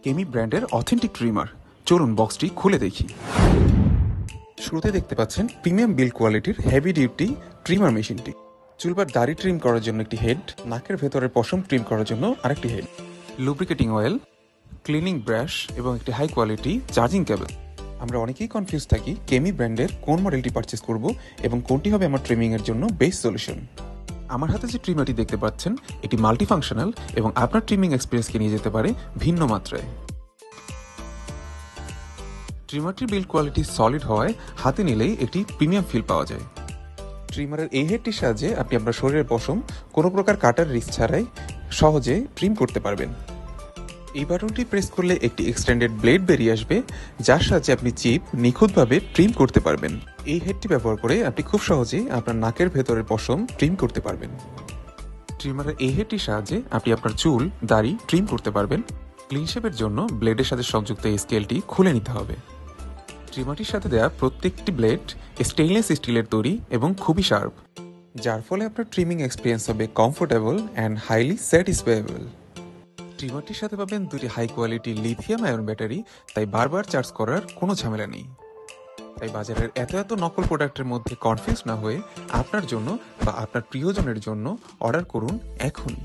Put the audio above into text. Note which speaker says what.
Speaker 1: কেমি ব্র্যান্ডের authentic trimmer. চলুন বক্সটি খুলে দেখি। শুরুতে দেখতে পাচ্ছেন প্রিমিয়াম বিল্ড কোয়ালিটির হেভি ডিউটি ট্রিমার মেশিনটি। চুলবার দাড়ি ট্রিম করার জন্য একটি হেড, নাকের ভেতরের পশম ট্রিম করার জন্য আরেকটি head, lubricating oil, cleaning brush এবং একটি হাই কোয়ালিটি চার্জিং কেবল। আমরা অনেকেই কনফিউজ থাকি কেমি ব্র্যান্ডের কোন মডেলটি পারচেস করব এবং কোনটি হবে আমার ট্রিমিংয়ের জন্য বেস্ট সলিউশন। আমার হাতে যে ট্রিমারটি দেখতে পাচ্ছেন এটি মাল্টিফাংশনাল এবং আপনার ট্রিমিং এক্সপিরিয়েন্সকে নিয়ে যেতে পারে ভিন্ন মাত্রায়। ট্রিমারটির বিল্ড কোয়ালিটি সলিড হওয়ায় হাতে নিলেই একটি প্রিমিয়াম ফিল পাওয়া যায়। ট্রিমারের এই হেডটির সাহায্যে আপনি আপনার শরীরের পশম কোনো প্রকার কাটার রিস্ক ছাড়াই সহজে ট্রিম করতে পারবেন। এই বাটনটি প্রেস করলে একটি এক্সটেন্ডেড ব্লেড বেরিয়ে আসবে, যার সাহায্যে আপনি চিপ নিখুঁতভাবে ট্রিম করতে পারবেন। এই হেডটি ব্যবহার করে আপনি খুব সহজেই আপনার নাকের ভেতরের পশম ট্রিম করতে পারবেন। ট্রিমারের এই হেডটির সাহায্যে আপনি আপনার চুল, দাড়ি ট্রিম করতে পারবেন। ক্লিন শেপের জন্য ব্লেডের সাথে সংযুক্ত এই স্কেলটি খুলে নিতে হবে। ট্রিমারটির সাথে দেওয়া প্রত্যেকটি ব্লেড স্টেইনলেস স্টিলের তৈরি এবং খুবই শার্প, যার ফলে আপনার ট্রিমিং এক্সপিরিয়েন্স হবে কমফোর্টেবল অ্যান্ড হাইলি স্যাটিসফাইয়েবল। ট্রিমারটির সাথে পাবেন দুটি high quality lithium ion battery, তাই বারবার চার্জ করার কোনো ঝামেলা নেই। তাই বাজারের এত নকল প্রোডাক্টের মধ্যে কনফিউজ না হয়ে আপনার জন্য বা আপনার প্রিয়জনের জন্য অর্ডার করুন এখনই।